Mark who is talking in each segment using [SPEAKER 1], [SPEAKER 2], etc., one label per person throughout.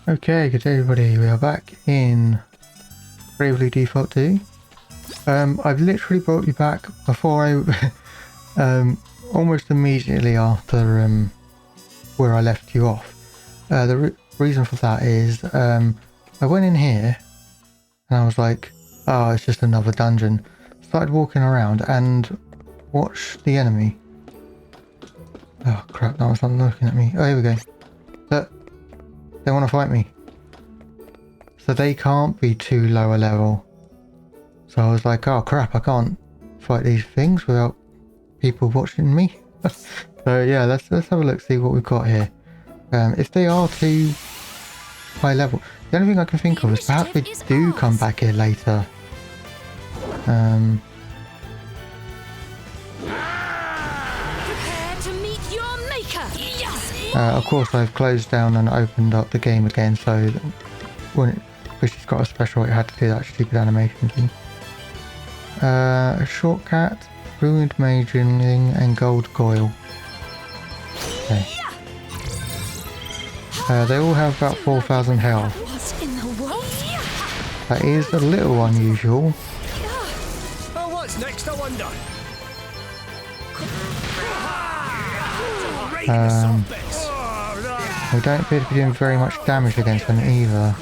[SPEAKER 1] Okay, good day everybody, we are back in Bravely Default 2. I've literally brought you back before I, almost immediately after where I left you off. The reason for that is I went in here and I was like, oh, it's just another dungeon. Started walking around and watched the enemy. Oh crap, that was not looking at me. Oh, here we go. Look. They want to fight me. So they can't be too low a level. So I was like, oh crap, I can't fight these things without people watching me. So yeah, let's have a look, see what we've got here. If they are too high level, the only thing I can think of is perhaps they do come back here later. Of course, I've closed down and opened up the game again, so when because she's got a special, it had to do that stupid animation thing. A shortcut, ruined mageling, and gold coil. Okay. They all have about 4,000 health. That is a little unusual.
[SPEAKER 2] Oh, what's next, I wonder?
[SPEAKER 1] We don't appear to be doing very much damage against them either.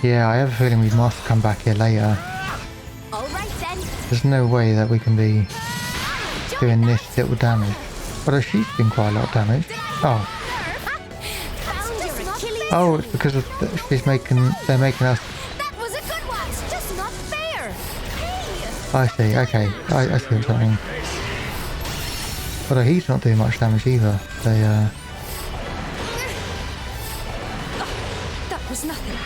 [SPEAKER 1] Yeah, I have a feeling we must come back here later. There's no way that we can be doing this little damage. Although she's been quite a lot of damage. Oh. Oh, it's because of they're making us. I see, okay. I see what's happening. Although he's not doing much damage either. They,
[SPEAKER 3] That was nothing.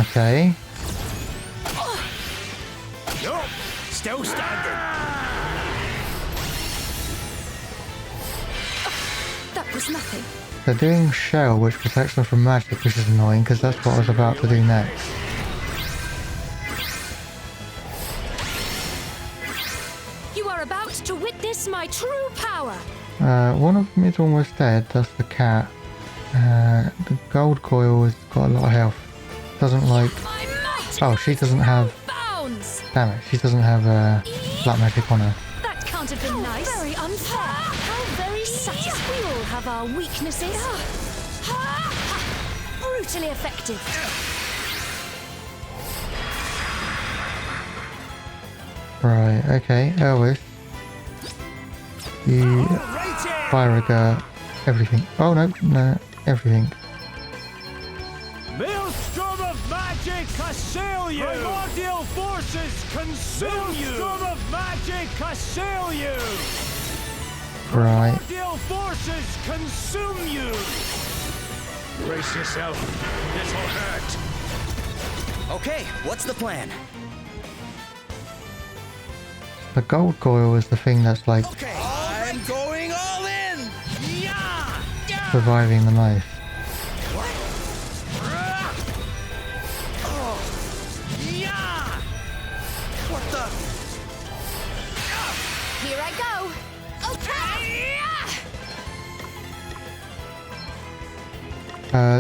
[SPEAKER 1] Okay.
[SPEAKER 2] No, still standing.
[SPEAKER 3] That was nothing.
[SPEAKER 1] They're doing shell, which protects them from magic, which is annoying, because that's what I was about to do next.
[SPEAKER 3] About to witness my true power.
[SPEAKER 1] One of them is almost dead. That's the cat. The gold coil has got a lot of health. Doesn't like. Oh, she doesn't have. Damn it! She doesn't have black magic on her.
[SPEAKER 3] That can't have been nice. Very unfair. How very satisfying. We all have our weaknesses. Brutally effective.
[SPEAKER 1] Right, okay, Elvis. You fire everything. Oh no, everything.
[SPEAKER 2] Maelstrom of magic assail you! Primordial forces consume you! Maelstrom of magic assail you!
[SPEAKER 1] Right.
[SPEAKER 2] Primordial forces consume you! Brace yourself, this'll hurt.
[SPEAKER 4] Okay, what's the plan?
[SPEAKER 1] The gold coil is the thing that's like
[SPEAKER 4] I'm going all in.
[SPEAKER 1] surviving the most.
[SPEAKER 4] What? Oh. What the?
[SPEAKER 3] Here I go. Okay.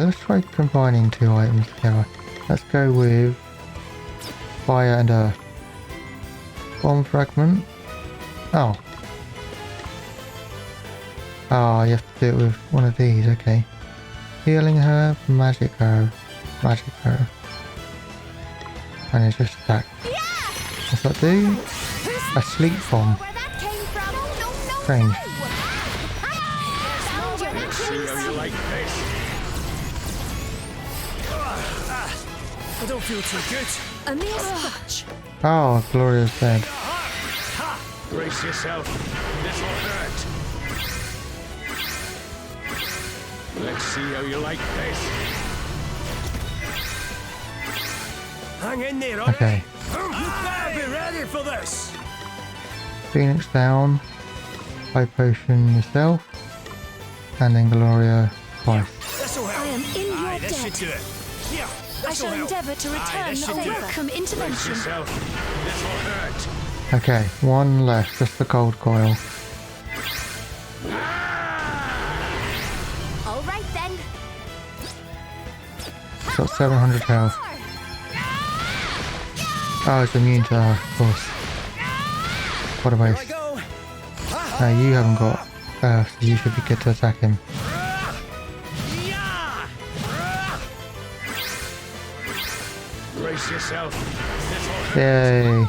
[SPEAKER 1] Let's try combining two items together. Let's go with fire and earth. Bomb fragment. Oh. Oh, you have to do it with one of these, okay. Healing herb, magic herb, magic herb. And it's just attack. What's that do? A sleep bomb. Strange.
[SPEAKER 2] I don't feel too good.
[SPEAKER 3] A mere scratch.
[SPEAKER 1] Oh, Gloria's dead.
[SPEAKER 2] Brace yourself, this'll hurt. Let's see how you like this. Hang in there, alright?
[SPEAKER 1] Okay.
[SPEAKER 2] You better be ready for this.
[SPEAKER 1] Phoenix down. High potion yourself. And then Gloria twice.
[SPEAKER 2] This'll help.
[SPEAKER 3] I am in your
[SPEAKER 2] This should
[SPEAKER 3] debt.
[SPEAKER 2] do it. Here,
[SPEAKER 3] I shall endeavour to return the welcome intervention.
[SPEAKER 2] Yourself. This'll hurt.
[SPEAKER 1] Okay, one left, just the gold coil.
[SPEAKER 3] All right then.
[SPEAKER 1] It's got 700 health. Oh, it's immune to her, of course. What a
[SPEAKER 4] Here I
[SPEAKER 1] waste.
[SPEAKER 4] go.
[SPEAKER 1] No, you haven't got so you should be good to attack him.
[SPEAKER 2] Brace yourself. This'll hurt.
[SPEAKER 1] Yay!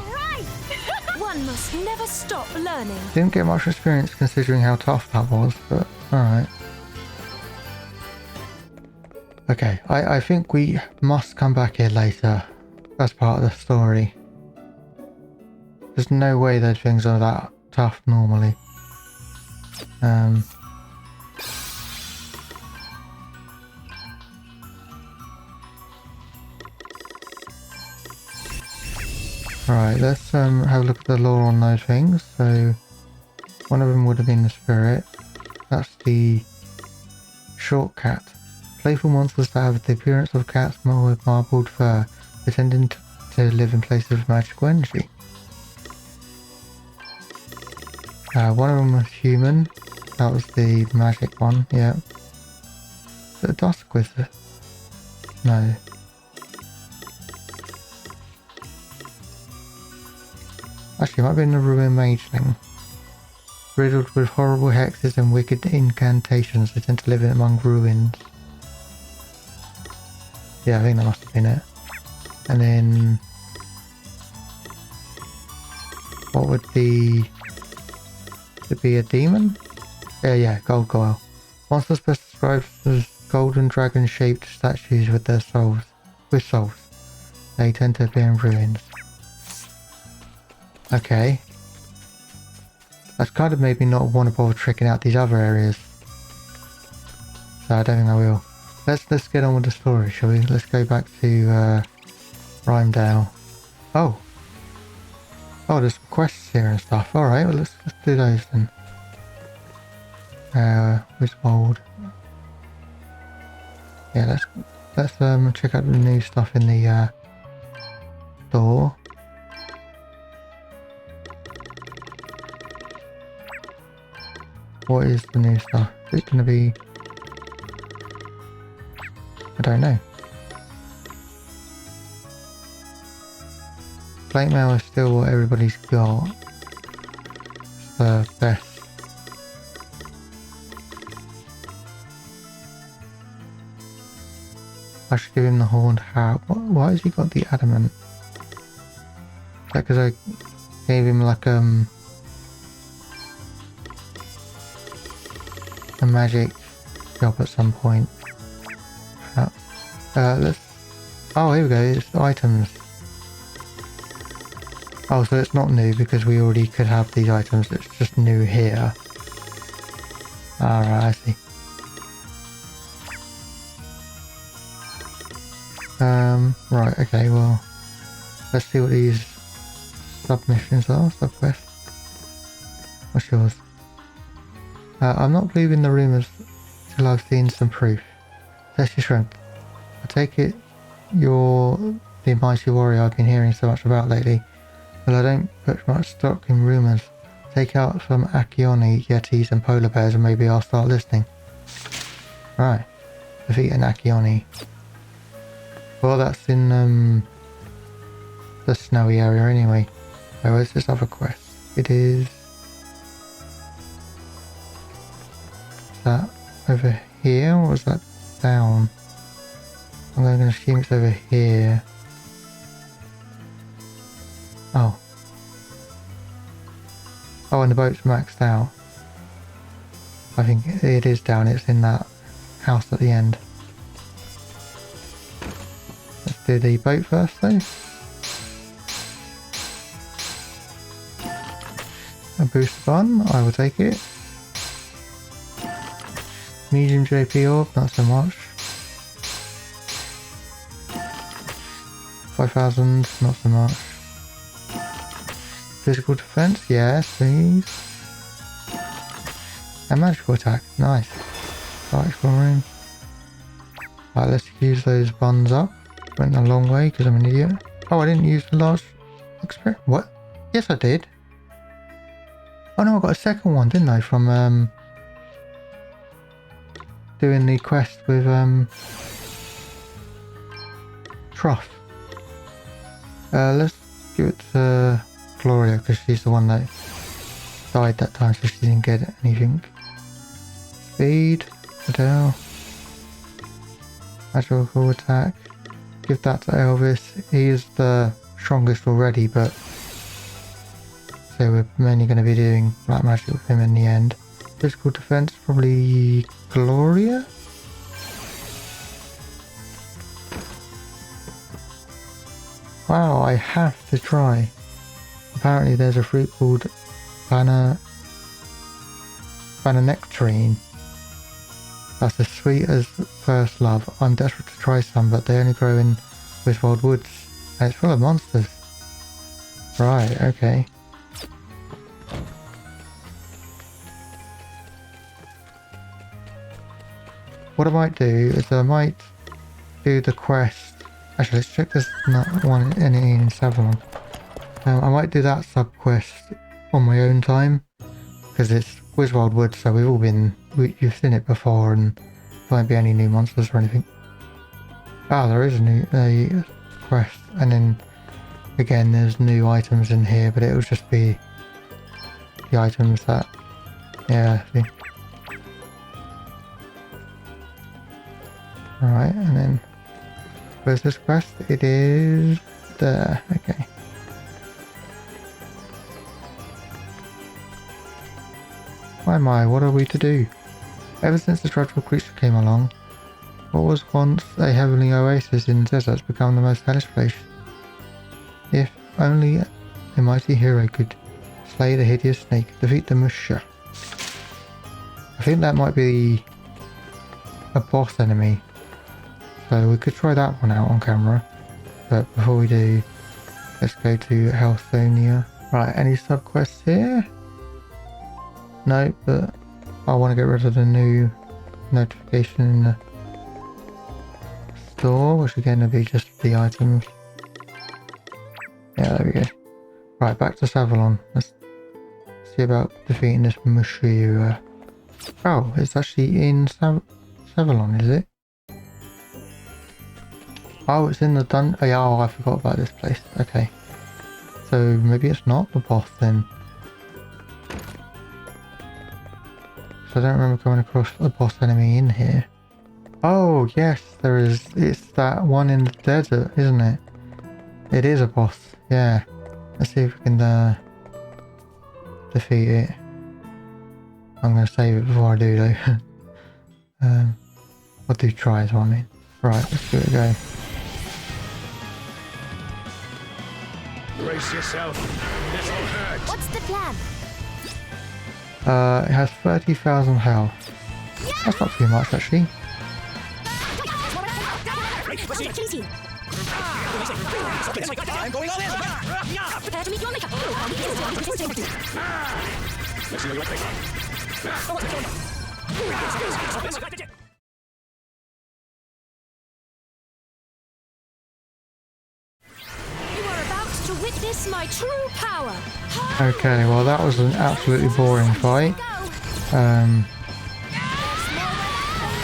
[SPEAKER 3] One must never stop learning.
[SPEAKER 1] Didn't get much experience considering how tough that was, but alright. Okay, I think we must come back here later as part of the story. There's no way those things are that tough normally. Right, let's have a look at the lore on those things. So one of them would have been the spirit. That's the short cat. Playful monsters that have the appearance of cats with marbled fur, pretending to live in places of magical energy. One of them was human. That was the magic one, yeah. Is it a dusk wizard? No. Actually, it might have been a ruin mageling. Riddled with horrible hexes and wicked incantations, they tend to live among ruins. Yeah, I think that must have been it. And then... what would be... would it be a demon? Yeah, gold coil. Monsters best described as golden dragon-shaped statues with their souls. They tend to appear in ruins. Okay. That's kind of made me not want to bother checking out these other areas. So I don't think I will. Let's get on with the story, shall we? Let's go back to Rhymedale. Oh, there's quests here and stuff. Alright, well let's do those then. Wiswold. Yeah, let's check out the new stuff in the door. What is the new stuff? Is it going to be... I don't know. Plate mail is still what everybody's got. It's the best. I should give him the horned hat. Why has he got the adamant? Is that because I gave him like a magic job at some point? Let's... oh, here we go, it's items. Oh, so it's not new because we already could have these items, it's just new here. Alright, I see. Right, okay, well, let's see what these submissions are, subquests. What's yours? I'm not believing the rumours till I've seen some proof. Test your strength. I take it you're the mighty warrior I've been hearing so much about lately. Well, I don't put much stock in rumours. Take out some Akioni, Yetis and polar bears and maybe I'll start listening. Right. Defeat an Akioni. Well, that's in the snowy area anyway. So where's this other quest? It is... that over here, or was that down? I'm going to assume it's over here. Oh, and the boat's maxed out. I think it is down, it's in that house at the end. Let's do the boat first though. A boost bun, I will take it. Medium JP orb, not so much. 5,000, not so much. Physical defense, yes, please. And magical attack, nice. Right, exploring. Right, let's use those buns up. went a long way because I'm an idiot. Oh, I didn't use the large experiment. What? Yes, I did. Oh no, I got a second one, didn't I? From doing the quest with Truff. Let's give it to Gloria because she's the one that died that time, so she didn't get anything. Speed, Adele, magical attack. Give that to Elvis. He is the strongest already, but so we're mainly going to be doing black magic with him in the end. Physical defense, probably Gloria. Wow, I have to try. Apparently there's a fruit called nectarine. That's as sweet as first love. I'm desperate to try some, but they only grow in Wiswold Woods. And it's full of monsters. Right, okay. What I might do is I might do the quest. Actually, let's check this one in Savillon. I might do that sub quest on my own time because it's Wiswold Woods, so we've all been, you've seen it before, and there won't be any new monsters or anything. Ah, there is a quest, and then again there's new items in here, but it'll just be the items that, yeah. See. Alright, and then where's this quest? It is there. Okay. My, what are we to do? Ever since the dreadful creature came along, what was once a heavenly oasis in the desert has become the most hellish place. If only a mighty hero could slay the hideous snake, defeat the Musa. I think that might be a boss enemy. So we could try that one out on camera. But before we do, let's go to Healthonia. Right, any sub-quests here? No, but I want to get rid of the new notification in the store, which again will be just the items. Yeah, there we go. Right, back to Savillon. Let's see about defeating this Musa. Oh, it's actually in Savillon, is it? Oh, it's in the dungeon. Oh, yeah, oh, I forgot about this place. Okay. So maybe it's not the boss then. So I don't remember coming across a boss enemy in here. Oh, yes, there is. It's that one in the desert, isn't it? It is a boss. Yeah. Let's see if we can defeat it. I'm going to save it before I do though. I'll do try is what I mean. Right, let's give it a go.
[SPEAKER 2] Brace yourself. This'll hurt.
[SPEAKER 3] What's the plan?
[SPEAKER 1] It has 30,000 health. That's not too much actually.
[SPEAKER 4] I'm going all in.
[SPEAKER 3] Prepare to meet your maker.
[SPEAKER 2] Let's see what you like.
[SPEAKER 3] You are about to witness my true power.
[SPEAKER 1] Okay, well that was an absolutely boring fight.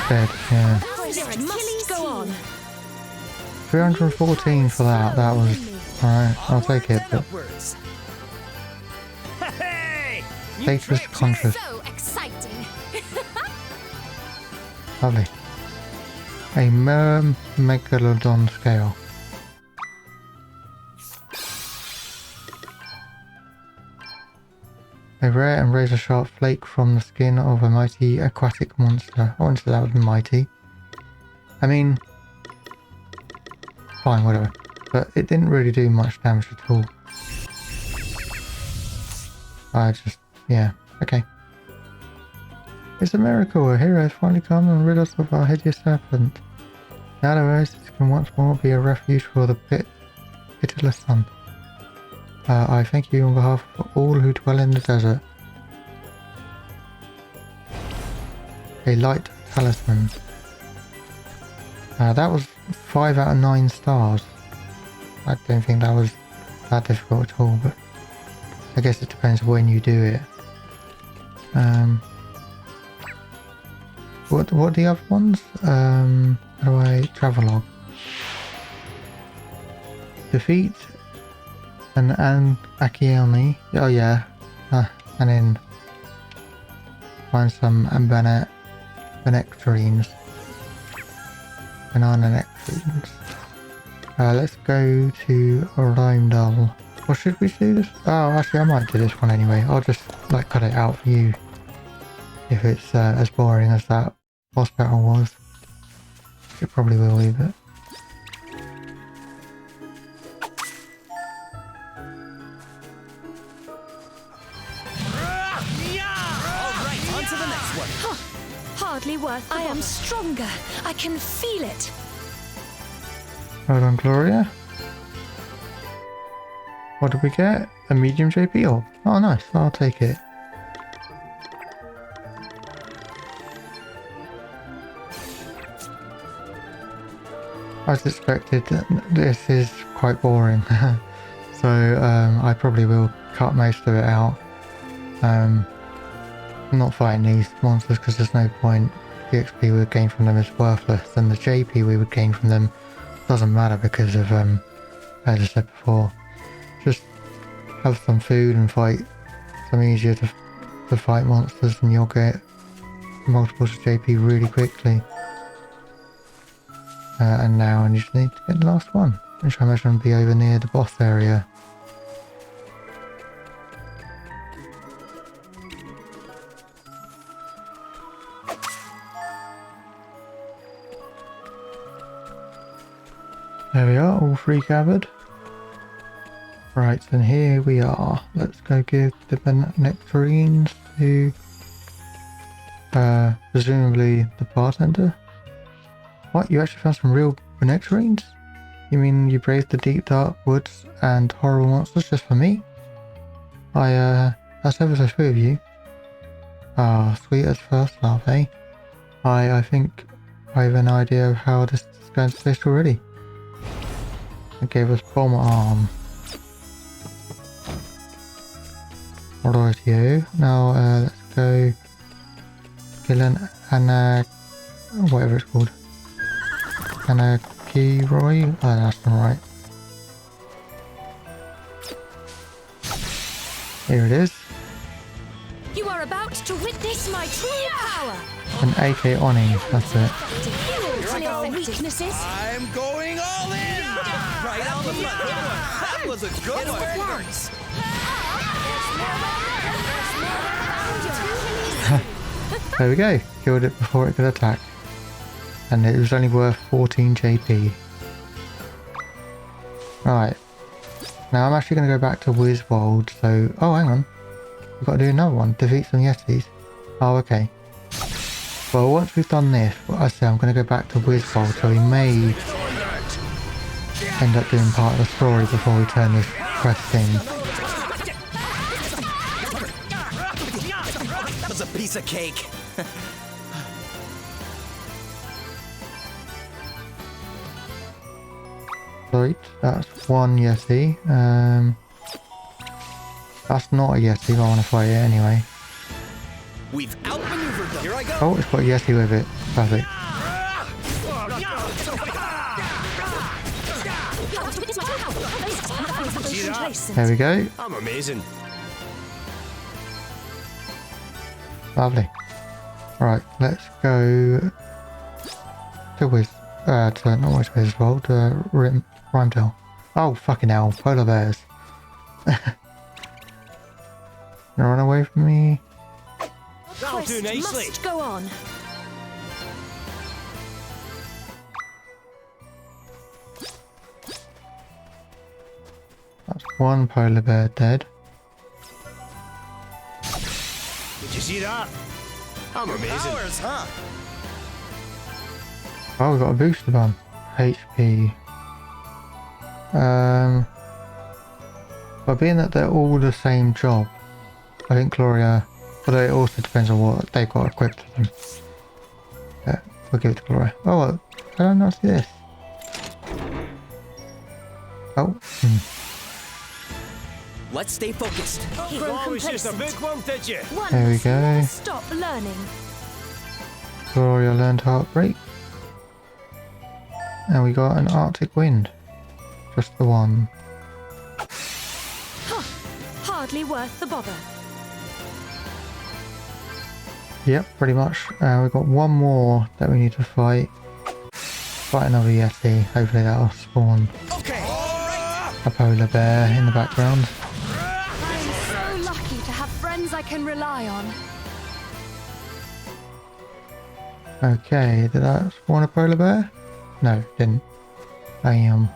[SPEAKER 1] Dead, yeah.
[SPEAKER 3] Must go on.
[SPEAKER 1] 314 for that. That was alright. I'll take it. But
[SPEAKER 2] Hey!
[SPEAKER 1] status conscious.
[SPEAKER 3] So exciting.
[SPEAKER 1] Lovely. A megalodon scale. A rare and razor-sharp flake from the skin of a mighty aquatic monster. I wanted that was mighty. I mean, fine, whatever. But it didn't really do much damage at all. I just, yeah, okay. It's a miracle. A hero has finally come and rid us of our hideous serpent. Now the oasis can once more be a refuge for the pitiless sun. I thank you on behalf of all who dwell in the desert. A light talisman. That was 5 out of 9 stars. I don't think that was that difficult at all, but I guess it depends when you do it. What are the other ones? How do I travelogue? Defeat an Akielni. Oh yeah. And then find some nectarines. Banana nectarines. Let's go to Rheimdall. Or should we do this? Oh, actually I might do this one anyway. I'll just like cut it out for you. If it's as boring as that boss battle was. It probably will leave it.
[SPEAKER 4] Alright, on to the next one.
[SPEAKER 3] Hardly worth the I am stronger. I can feel it.
[SPEAKER 1] Hold on, Gloria. What did we get? A medium JP orb. Oh, nice. I'll take it. As expected, this is quite boring. So I probably will cut most of it out. I'm not fighting these monsters because there's no point. The XP we would gain from them is worthless, and the JP we would gain from them doesn't matter because of, as I said before, just have some food and fight some easier to fight monsters, and you'll get multiples of JP really quickly. And now I just need to get the last one, which I imagine will be over near the boss area. There we are, all 3 gathered. Right, and here we are. Let's go give the nectarines to presumably the bartender. What? You actually found some real nectarines? You mean you braved the deep dark woods and horrible monsters just for me? That's ever so sweet of you. Ah, sweet as first love, eh? I think I have an idea of how this is going to taste already. It gave us bomb arm. Rightio. Now let's go kill an whatever it's called. Anakiroy? Oh, that's not right. Here it is.
[SPEAKER 3] You are about to witness my true power.
[SPEAKER 1] An AK Oni, that's it.
[SPEAKER 3] Clear weaknesses.
[SPEAKER 4] I'm going all in! Right on the money. That was a good one.
[SPEAKER 1] There we go. Killed it before it could attack. And it was only worth 14 JP. Right. Now I'm actually going to go back to Wiswold, so... Oh, hang on. We've got to do another one. Defeat some Yetis. Oh, okay. Well, once we've done this, I say I'm going to go back to Wiswold, so we may end up doing part of the story before we turn this quest in.
[SPEAKER 4] That was a piece of cake.
[SPEAKER 1] Right, that's one Yeti. That's not a Yeti, but I want to fight it anyway.
[SPEAKER 4] We've outmaneuvered them. Here I go.
[SPEAKER 1] Oh, it's got a Yeti with it. Perfect. There we go.
[SPEAKER 2] I'm amazing.
[SPEAKER 1] Lovely. Right, let's go to Wiswold, to Rheimdall. Oh, fucking hell, polar bears. You run away from me?
[SPEAKER 2] That'll do nicely.
[SPEAKER 3] Must go on.
[SPEAKER 1] That's one polar bear dead.
[SPEAKER 2] Did you see that? I'm amazing.
[SPEAKER 4] Powers, huh?
[SPEAKER 1] Oh, we've got a booster bomb. HP. But being that they're all the same job, I think Gloria, although it also depends on what they've got equipped to them. Yeah, we'll give it to Gloria. Oh, well, I don't know see this. Oh.
[SPEAKER 4] Let's stay focused.
[SPEAKER 3] Grow
[SPEAKER 2] Oh, it's just a
[SPEAKER 3] complacent.
[SPEAKER 2] big one, did you?
[SPEAKER 3] One
[SPEAKER 1] There we
[SPEAKER 3] must
[SPEAKER 1] go.
[SPEAKER 3] never stop learning.
[SPEAKER 1] Gloria learned Heartbreak. And we got an Arctic Wind. Just the one.
[SPEAKER 3] Hardly worth the bother.
[SPEAKER 1] Yep, pretty much. We've got one more that we need to fight. Fight another Yeti. Hopefully that'll spawn
[SPEAKER 4] Okay. All right.
[SPEAKER 1] a polar bear in the background.
[SPEAKER 3] I'm so lucky to have friends I can rely on.
[SPEAKER 1] Okay, did that spawn a polar bear? No, didn't. Damn.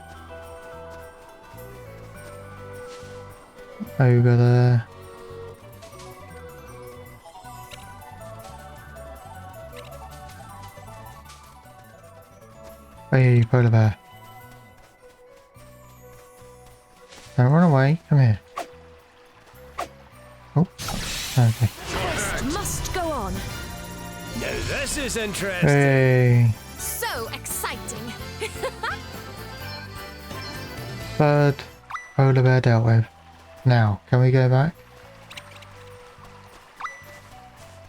[SPEAKER 1] Ogre there. Hey, polar bear. Don't run away. Come here. Oh, okay.
[SPEAKER 3] Quest must go on.
[SPEAKER 2] Now this is interesting.
[SPEAKER 1] Hey,
[SPEAKER 3] So exciting.
[SPEAKER 1] third polar bear dealt with. Now, can we go back?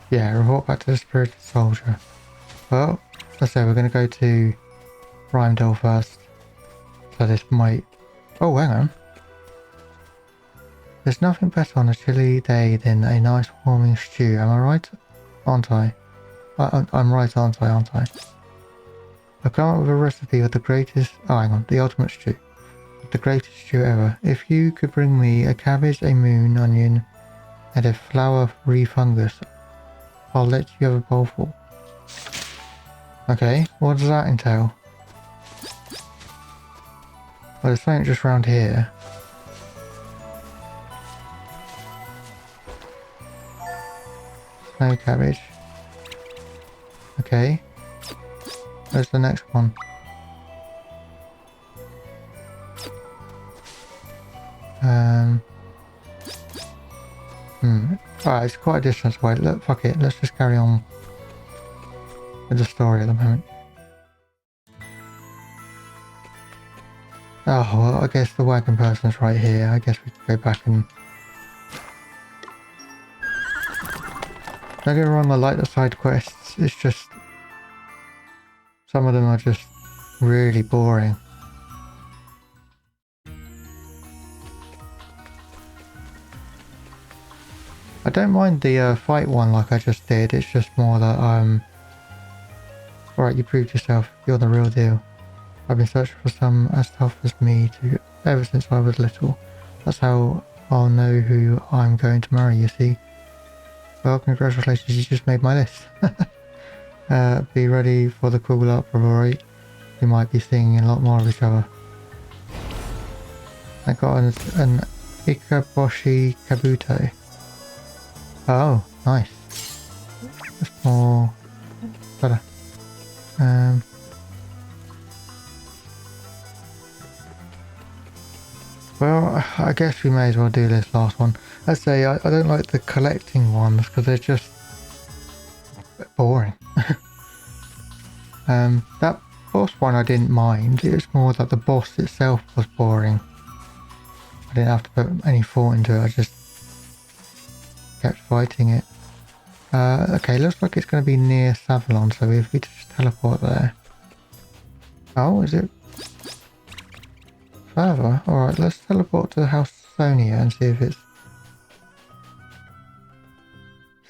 [SPEAKER 1] Yeah, report back to the spirited soldier. Well, let's say we're going to go to Rhymedale first. So this might... Oh, hang on. There's nothing better on a chilly day than a nice warming stew. Am I right? Aren't I? I'm right, aren't I? I've come up with a recipe of the greatest... Oh, hang on. The ultimate stew. The greatest stew ever. If you could bring me a cabbage, a moon, onion, and a flower-free fungus, I'll let you have a bowl full. Okay, what does that entail? Well, there's something just around here. Snow cabbage. Okay. Where's the next one? Alright, it's quite a distance away. Look, fuck it. Let's just carry on with the story at the moment. Oh, well, I guess the wagon person's right here. I guess we could go back and... Don't get me wrong, I like the side quests. It's just... Some of them are just really boring. I don't mind the fight one like I just did. It's just more that alright, you proved yourself. You're the real deal. I've been searching for some as tough as me ever since I was little. That's how I'll know who I'm going to marry, you see. Well, congratulations, you just made my list. Be ready for the cool uproar, alright? We might be seeing a lot more of each other. I got an Ikaboshi Kabuto. Oh, nice. That's more better. Well, I guess we may as well do this last one. I'd say I don't like the collecting ones because they're just a bit boring. That boss one I didn't mind. It was more that the boss itself was boring. I didn't have to put any thought into it. I just kept fighting it. Okay, looks like it's going to be near Savalon, so if we just teleport there. Oh, is it further? Alright, let's teleport to House Sonia and see if it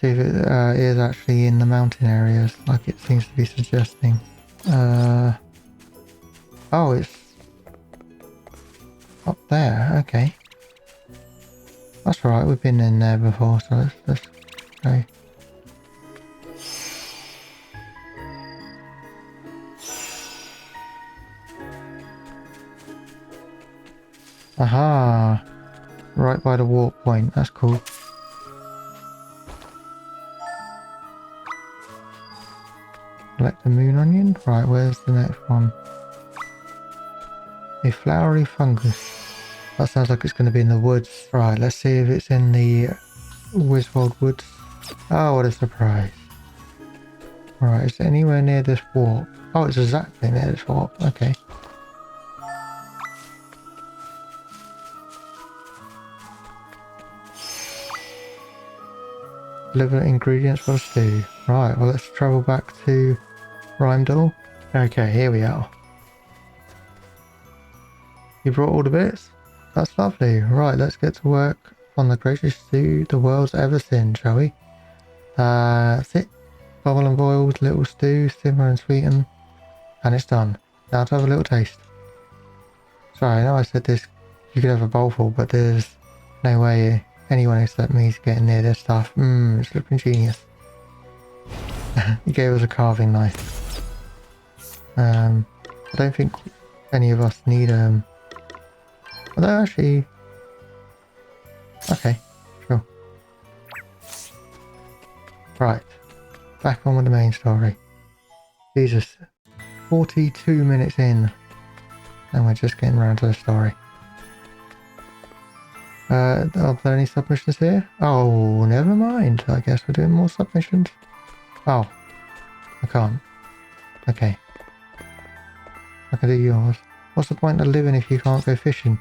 [SPEAKER 1] is actually in the mountain areas, like it seems to be suggesting. Oh, it's up there, okay. That's right, we've been in there before, so let's go. Aha! Right by the warp point, that's cool. Collect the moon onion? Right, where's the next one? A flowery fungus. That sounds like it's going to be in the woods. Right, let's see if it's in the Wiswold woods. Oh, what a surprise. Right, is it anywhere near this warp? Oh, it's exactly near this warp. Okay. Deliver ingredients for the stew. Right, well let's travel back to Rymdall. Okay, here we are. You brought all the bits? That's lovely. Right, let's get to work on the greatest stew the world's ever seen, shall we? That's it. Bubble and boil, little stew, simmer and sweeten. And it's done. Now to have a little taste. Sorry, I know I said this, you could have a bowlful, but there's no way anyone except me is getting near this stuff. It's looking genius. He gave us a carving knife. I don't think any of us need although actually, okay, sure. Right, back on with the main story. Jesus, 42 minutes in, and we're just getting around to the story. Are there any submissions here? Oh, never mind. I guess we're doing more submissions. Oh, I can't. Okay. I can do yours. What's the point of living if you can't go fishing?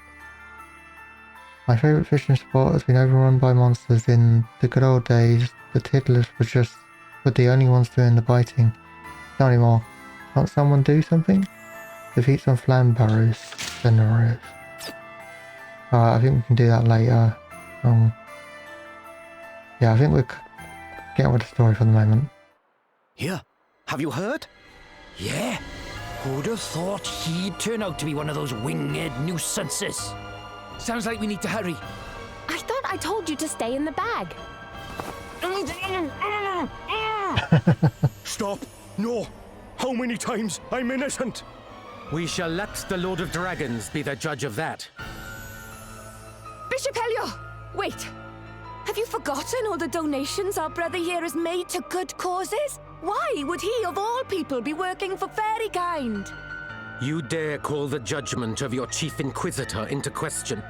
[SPEAKER 1] My favourite fishing spot has been overrun by monsters. In the good old days, the tiddlers were the only ones doing the biting. Not anymore. Can't someone do something? Defeat some flan burrows. Alright, I think we can do that later. Yeah, I think we'll get on with the story for the moment.
[SPEAKER 5] Here, have you heard? Yeah. Who'd have thought he'd turn out to be one of those winged nuisances? Sounds like we need to hurry.
[SPEAKER 3] I thought I told you to stay in the bag.
[SPEAKER 2] Stop! No! How many times? I'm innocent!
[SPEAKER 6] We shall let the Lord of Dragons be the judge of that.
[SPEAKER 3] Bishop Helio! Wait! Have you forgotten all the donations our brother here has made to good causes? Why would he, of all people, be working for fairy kind?
[SPEAKER 6] You dare call the judgment of your chief inquisitor into question.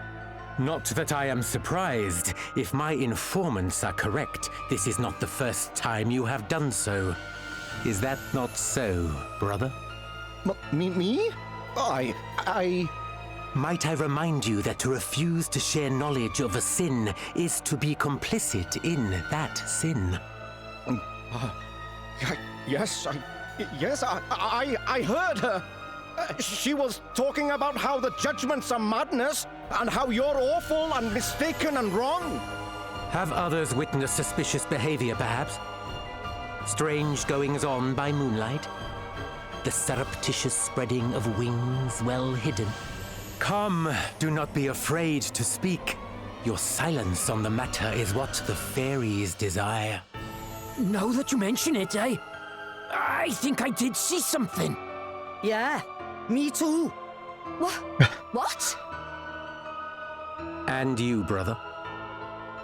[SPEAKER 6] Not that I am surprised. If my informants are correct, this is not the first time you have done so. Is that not so, brother?
[SPEAKER 5] Me?
[SPEAKER 6] Might I remind you that to refuse to share knowledge of a sin is to be complicit in that sin?
[SPEAKER 5] Yes, I heard her. She was talking about how the judgments are madness, and how you're awful and mistaken and wrong.
[SPEAKER 6] Have others witnessed suspicious behavior, perhaps? Strange goings-on by moonlight? The surreptitious spreading of wings well hidden? Come, do not be afraid to speak. Your silence on the matter is what the fairies desire.
[SPEAKER 5] Now that you mention it, I think I did see something.
[SPEAKER 4] Yeah, me too.
[SPEAKER 3] What?
[SPEAKER 6] And you, brother?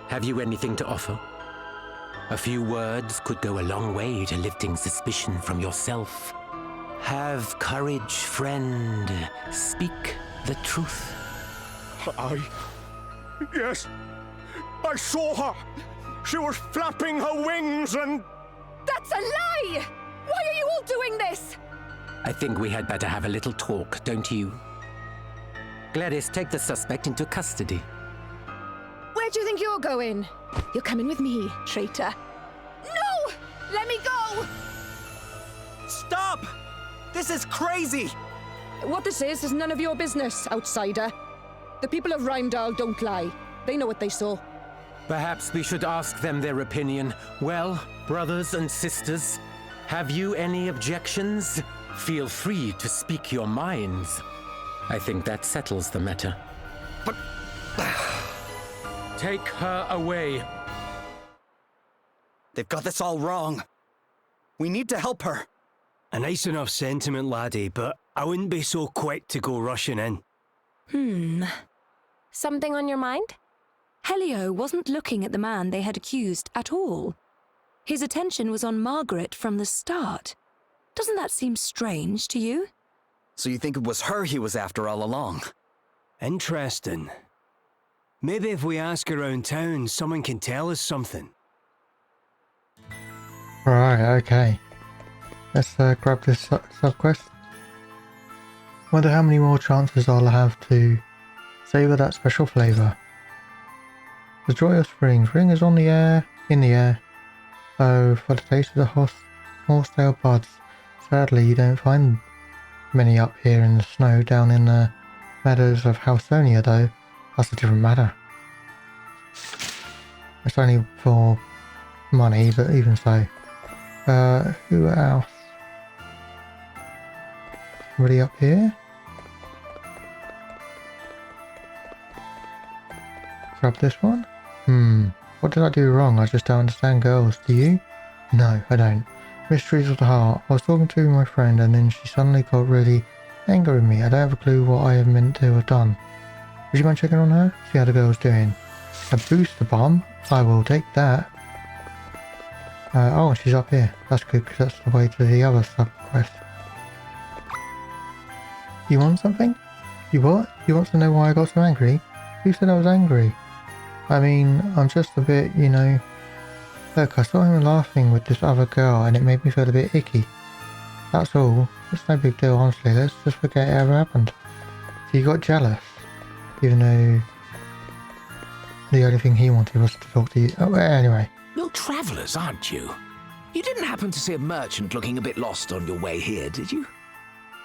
[SPEAKER 6] Have you anything to offer? A few words could go a long way to lifting suspicion from yourself. Have courage, friend. Speak the truth.
[SPEAKER 2] Yes, I saw her. She was flapping her wings and...
[SPEAKER 3] That's a lie! Why are you all doing this?
[SPEAKER 6] I think we had better have a little talk, don't you? Gladys, take the suspect into custody.
[SPEAKER 3] Where do you think you're going? You're coming with me, traitor. No! Let me go!
[SPEAKER 4] Stop! This is crazy!
[SPEAKER 3] What this is none of your business, outsider. The people of Rymdall don't lie. They know what they saw.
[SPEAKER 6] Perhaps we should ask them their opinion. Well, brothers and sisters, have you any objections? Feel free to speak your minds. I think that settles the matter.
[SPEAKER 5] But...
[SPEAKER 6] Take her away.
[SPEAKER 5] They've got this all wrong. We need to help her.
[SPEAKER 7] A nice enough sentiment, laddie, but I wouldn't be so quick to go rushing in.
[SPEAKER 3] Something on your mind?
[SPEAKER 8] Helio wasn't looking at the man they had accused at all. His attention was on Margaret from the start. Doesn't that seem strange to you?
[SPEAKER 5] So you think it was her he was after all along?
[SPEAKER 7] Interesting. Maybe if we ask around town, someone can tell us something.
[SPEAKER 1] Right, okay. Let's grab this sub-quest. Wonder how many more chances I'll have to savour that special flavour. The joy of spring. Spring is in the air. So, for the taste of the horsetail buds, sadly you don't find many up here in the snow down in the meadows of Halsonia though. That's a different matter. It's only for money, but even so. Who else? Somebody up here? Grab this one? What did I do wrong? I just don't understand girls. Do you? No, I don't. Mysteries of the heart. I was talking to my friend and then she suddenly got really angry with me. I don't have a clue what I have meant to have done. Would you mind checking on her? See how the girl's doing. A booster bomb? I will take that. Oh, she's up here. That's good because that's the way to the other sub-quest. You want something? You what? You want to know why I got so angry? Who said I was angry? I mean, I'm just a bit, you know... Look, I saw him laughing with this other girl and it made me feel a bit icky. That's all. It's no big deal, honestly. Let's just forget it ever happened. So you got jealous? Even though... the only thing he wanted was to talk to you. Oh, anyway.
[SPEAKER 9] You're travellers, aren't you? You didn't happen to see a merchant looking a bit lost on your way here, did you?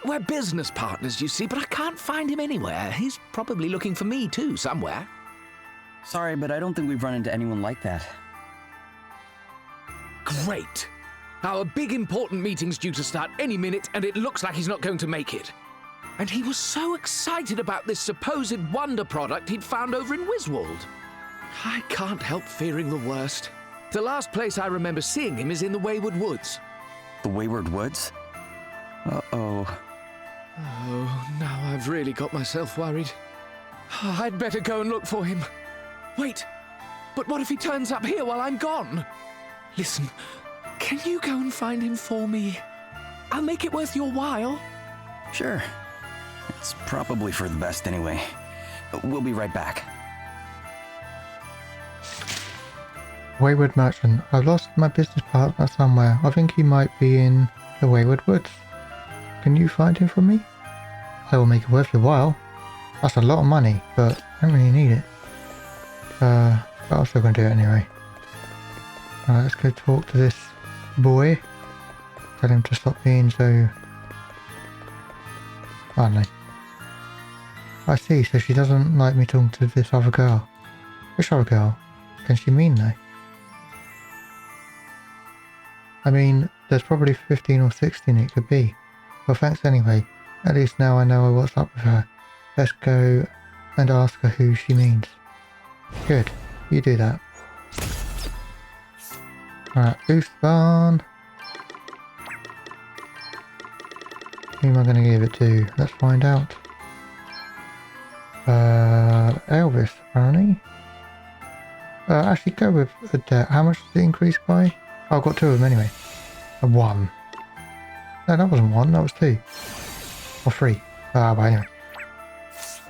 [SPEAKER 9] We're business partners, you see, but I can't find him anywhere. He's probably looking for me too, somewhere.
[SPEAKER 10] Sorry, but I don't think we've run into anyone like that.
[SPEAKER 9] Great. Our big important meeting's due to start any minute, and it looks like he's not going to make it. And he was so excited about this supposed wonder product he'd found over in Wiswold. I can't help fearing the worst. The last place I remember seeing him is in the Wayward Woods.
[SPEAKER 10] The Wayward Woods? Uh-oh.
[SPEAKER 9] Oh, now I've really got myself worried. I'd better go and look for him. Wait, but what if he turns up here while I'm gone? Listen, can you go and find him for me? I'll make it worth your while.
[SPEAKER 10] Sure. It's probably for the best anyway. We'll be right back.
[SPEAKER 1] Wayward Merchant. I've lost my business partner somewhere. I think he might be in the Wayward Woods. Can you find him for me? I will make it worth your while. That's a lot of money, but I don't really need it. But I'm still going to do it anyway. Alright, let's go talk to this boy. Tell him to stop being so... I don't know. I see, so she doesn't like me talking to this other girl. Which other girl? Can she mean though? I mean, there's probably 15 or 16 it could be. Well, thanks anyway. At least now I know what's up with her. Let's go and ask her who she means. Good. You do that. Alright, boost barn. Who am I going to give it to? Let's find out. Elvis, apparently. Actually, go with Adele. How much did it increase by? Oh, I've got two of them anyway. A 1. No, that wasn't 1, that was 2. Or 3. Ah, but anyway.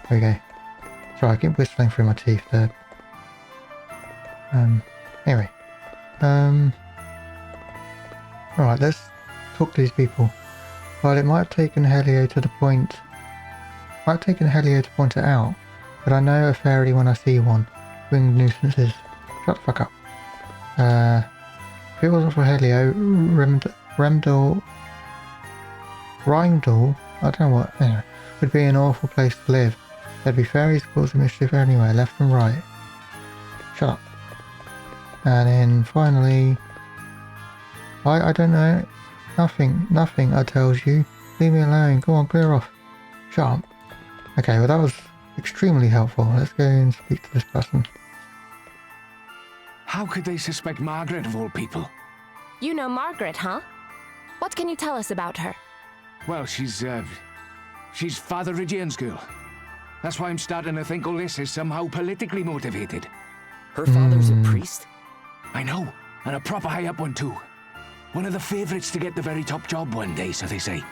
[SPEAKER 1] There we go. Sorry, I keep whistling through my teeth there. Anyway. Alright, let's talk to these people. Well, it might have taken Helio to the point... Might have taken Helio to point it out, but I know a fairy when I see one. Winged nuisances. Shut the fuck up. If it wasn't for Helio, Rymdal, I don't know what, anyway, would be an awful place to live. There'd be fairies causing mischief anywhere, left and right. Shut up. And then finally, I don't know, nothing I tells you. Leave me alone, go on, clear off. Shut up. Okay, well that was extremely helpful. Let's go and speak to this person.
[SPEAKER 9] How could they suspect Margaret of all people?
[SPEAKER 3] You know Margaret, huh? What can you tell us about her?
[SPEAKER 9] Well, she's Father Regian's girl. That's why I'm starting to think all this is somehow politically motivated.
[SPEAKER 10] Her father's a priest?
[SPEAKER 9] I know, and a proper high-up one too. One of the favourites to get the very top job one day, so they say.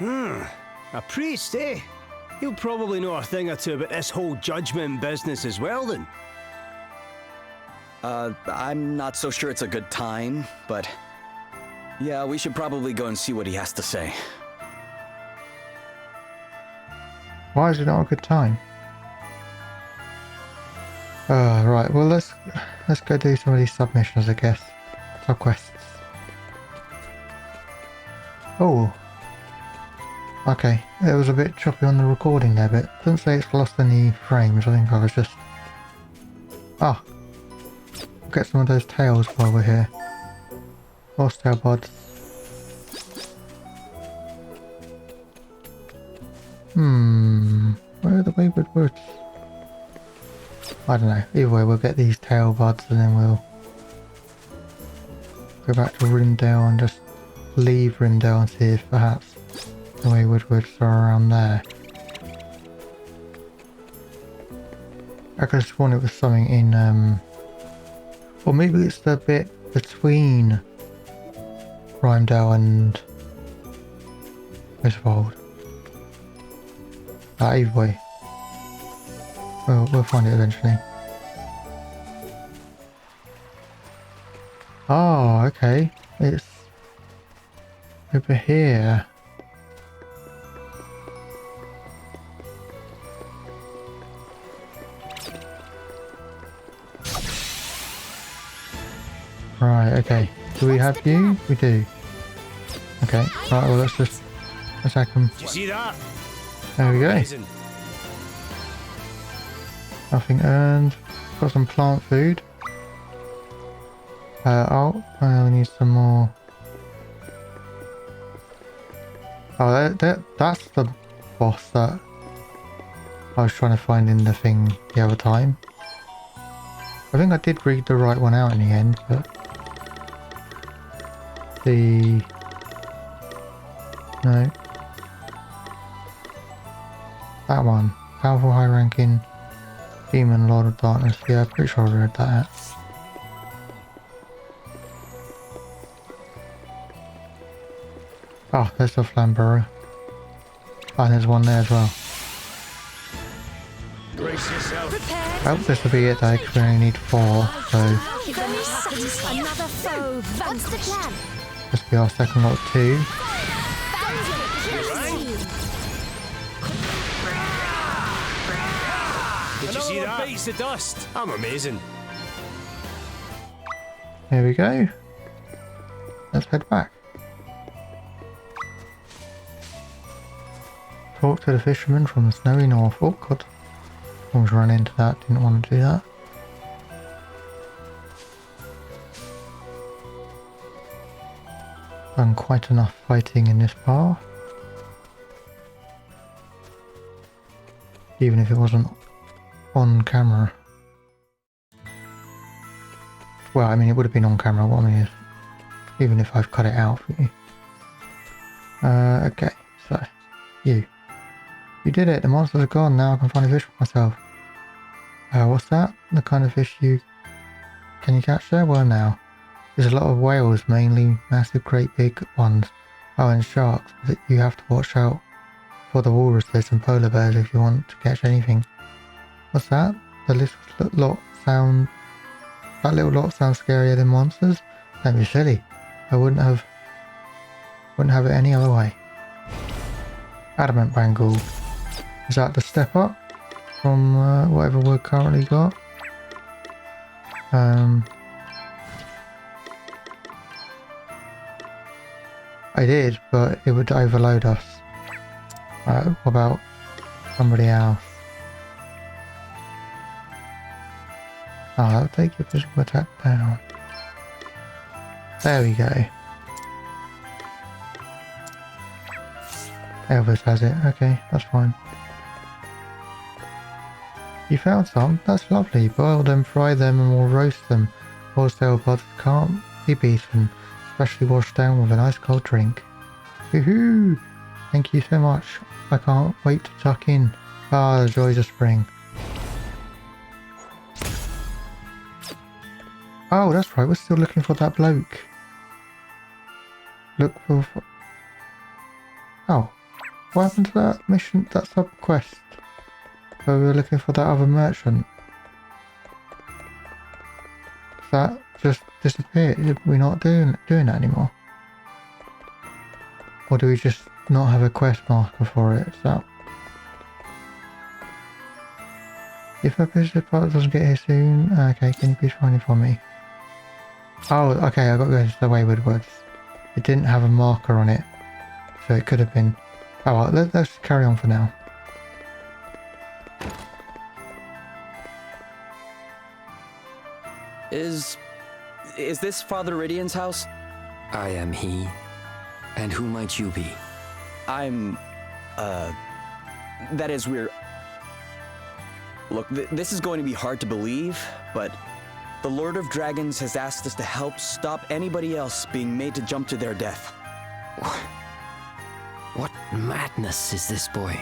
[SPEAKER 7] A priest, eh? He'll probably know a thing or two about this whole judgment business as well, then.
[SPEAKER 10] I'm not so sure it's a good time, but... yeah, we should probably go and see what he has to say.
[SPEAKER 1] Why is it not a good time? Right, well let's go do some of these submissions, I guess. Sub-quests. Oh. Okay, it was a bit choppy on the recording there, but it doesn't say it's lost any frames. I think I was just... Ah! We'll get some of those tails while we're here. Horsetail buds. Where are the wayward woods? I don't know. Either way, we'll get these tail buds and then we'll go back to Rindale and just leave Rindale and see if perhaps the wayward woods are around there. I could have sworn it was something in, or maybe it's the bit between Rindale and Griswold. Either way. We'll find it eventually. Oh, okay. It's over here. Right, okay. Do we have you? We do. Okay, right, well let's just attack him.
[SPEAKER 7] Do you see that?
[SPEAKER 1] There we go.
[SPEAKER 7] Amazing.
[SPEAKER 1] Nothing earned. Got some plant food. Oh, we need some more. Oh, that's the boss that I was trying to find in the thing the other time. I think I did read the right one out in the end, but no. That one. Powerful high-ranking demon Lord of Darkness. Yeah, I'm pretty sure I read that out. Oh, there's the Flamborough. Oh, and there's one there as well.
[SPEAKER 7] Brace yourself.
[SPEAKER 1] I hope this will be it though, because we only need 4, so
[SPEAKER 3] Another foe. What's the plan?
[SPEAKER 1] this will be our second lot too.
[SPEAKER 7] Did you see that? Piece of dust. I'm amazing.
[SPEAKER 1] Here we go. Let's head back. Talk to the fisherman from the snowy north. Oh god. Almost ran into that, didn't want to do that. Done quite enough fighting in this bar. Even if it wasn't on camera. Well, I mean it would have been on camera, what I mean is, even if I've cut it out for you. Okay, so, you did it, the monsters are gone, now I can finally fish for myself. What's that? The kind of fish can you catch there? Well now, there's a lot of whales, mainly massive great big ones. Oh, and sharks, but you have to watch out for the walruses and polar bears if you want to catch anything. What's that? That little lot sounds scarier than monsters? Don't be silly. I wouldn't have it any other way. Adamant Bangle. Is that the step up from whatever we've currently got? I did, but it would overload us. What about somebody else? Oh, that'll take your physical attack down. There we go. Elvis has it. Okay, that's fine. You found some? That's lovely. Boil them, fry them, and we'll roast them. Horsetail buds can't be beaten, especially washed down with an ice cold drink. Woohoo! Thank you so much. I can't wait to tuck in. Ah, the joys of spring. Oh, that's right. We're still looking for that bloke. Look for... Oh. What happened to that mission, that sub-quest? Where we were looking for that other merchant. That just disappeared. We're not doing that anymore. Or do we just not have a quest marker for it? Is that... If a bishop doesn't get here soon, okay, can you please find it for me? Oh, okay, I got to go to the Wayward Woods. It didn't have a marker on it, so it could have been. Oh well, let's carry on for now.
[SPEAKER 10] Is this Father Iridian's house?
[SPEAKER 11] I am he. And who might you be?
[SPEAKER 10] I'm, that is, we're... Look, this is going to be hard to believe, but the Lord of Dragons has asked us to help stop anybody else being made to jump to their death.
[SPEAKER 11] What madness is this, boy?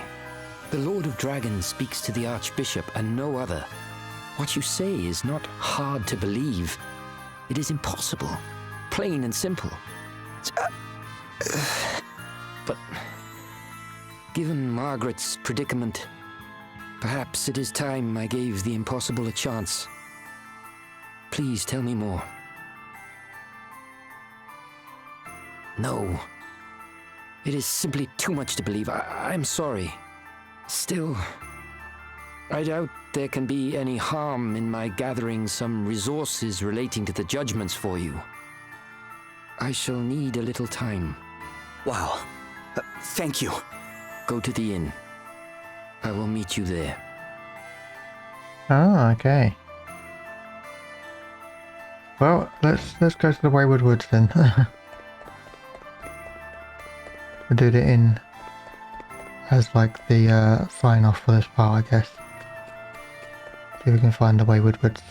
[SPEAKER 11] The Lord of Dragons speaks to the Archbishop and no other. What you say is not hard to believe. It is impossible. Plain and simple. But given Margaret's predicament, perhaps it is time I gave the impossible a chance. Please tell me more. No. It is simply too much to believe. I'm sorry. Still, I doubt there can be any harm in my gathering some resources relating to the judgments for you. I shall need a little time.
[SPEAKER 10] Wow. Thank you.
[SPEAKER 11] Go to the inn. I will meet you there.
[SPEAKER 1] Oh, okay. Well, let's go to the Wayward Woods then. We'll do the inn as like the sign off for this part, I guess. See if we can find the Wayward Woods.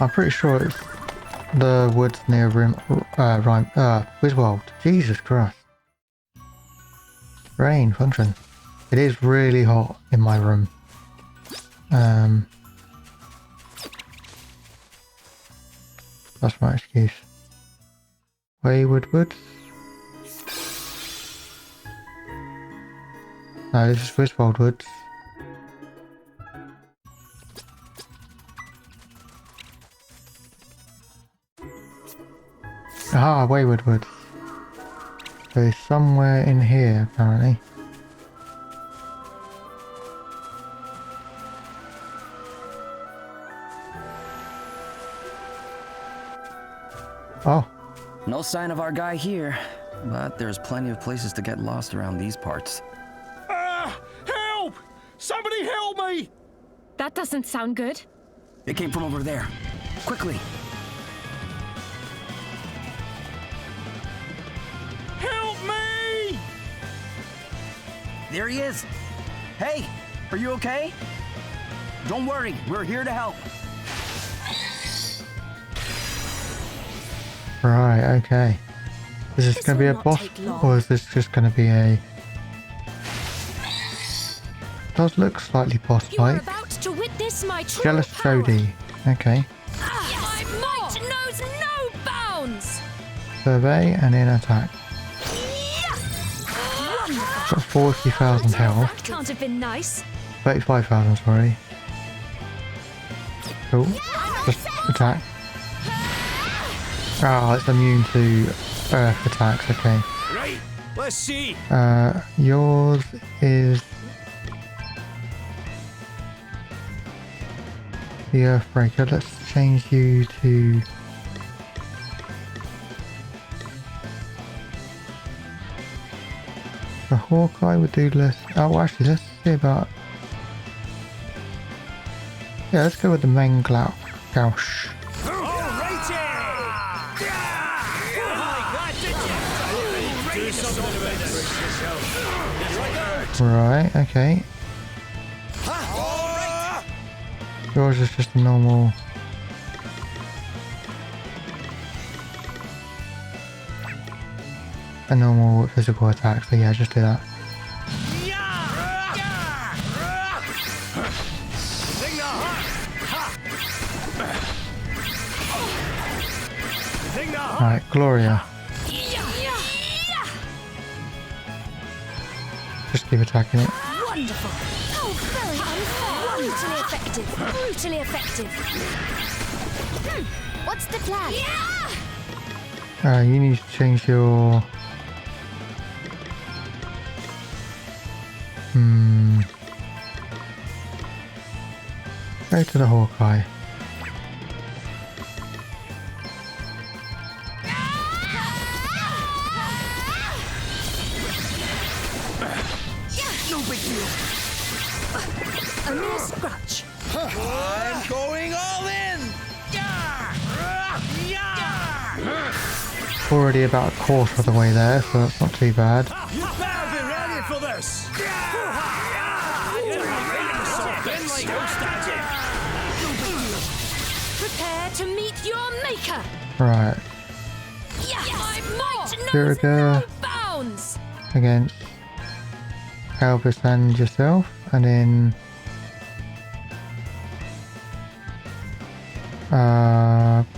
[SPEAKER 1] I'm pretty sure it's the woods near Wiswold. Jesus Christ. Rain function. It is really hot in my room. That's my excuse. Wayward Woods. No, this is Wiswold Woods. Ah, Wayward Woods. So it's somewhere in here, apparently. Oh.
[SPEAKER 12] No sign of our guy here, but there's plenty of places to get lost around these parts.
[SPEAKER 2] Help! Somebody help me!
[SPEAKER 3] That doesn't sound good.
[SPEAKER 12] It came from over there. Quickly!
[SPEAKER 2] Help me!
[SPEAKER 12] There he is! Hey, are you okay? Don't worry, we're here to help.
[SPEAKER 1] Right, okay. Is this going to be a boss, or is this just going to be a... Does look slightly boss-like.
[SPEAKER 8] To witness my true
[SPEAKER 1] Jealous
[SPEAKER 8] power.
[SPEAKER 1] Jody. Okay.
[SPEAKER 8] My might knows no bounds.
[SPEAKER 1] Survey and then attack. Got 40,000 health.
[SPEAKER 8] That can't have been nice.
[SPEAKER 1] 35,000, sorry. Cool. Just attack. Ah, it's immune to earth attacks, okay.
[SPEAKER 2] Right, let's see.
[SPEAKER 1] Yours is the Earthbreaker. Let's change you to the Hawkeye would do less. Oh, actually, let's see about. Yeah, let's go with the Mangaush. Right, okay. Yours is just a normal. A normal physical attack, so yeah, just do that. Alright, Gloria. Just keep attacking it.
[SPEAKER 8] Wonderful. Oh, very unfair. Brutally effective. Brutally effective. What's the plan?
[SPEAKER 1] You need to change your... Go to the Hawkeye.
[SPEAKER 4] No big deal.
[SPEAKER 8] A mere scratch.
[SPEAKER 4] I'm going all in.
[SPEAKER 1] Already about a quarter of the way there, so that's not too bad.
[SPEAKER 2] You better be ready for this!
[SPEAKER 8] Prepare to meet your maker.
[SPEAKER 1] Right.
[SPEAKER 8] My might knows
[SPEAKER 1] Kiriga
[SPEAKER 8] no bounds.
[SPEAKER 1] against Elvis and yourself, and then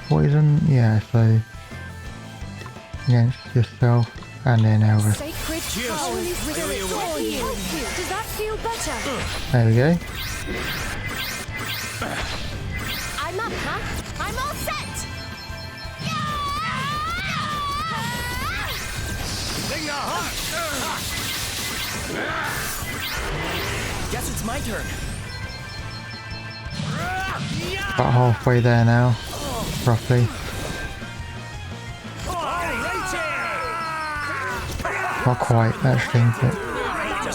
[SPEAKER 1] poison, yeah, so against yourself and then Elvis.
[SPEAKER 8] Sacred Holy Spirit for you. Does that feel better?
[SPEAKER 1] There we go.
[SPEAKER 3] I'm up, huh? I'm all set!
[SPEAKER 4] Guess it's my turn.
[SPEAKER 1] About halfway there now, roughly. Not quite, actually, but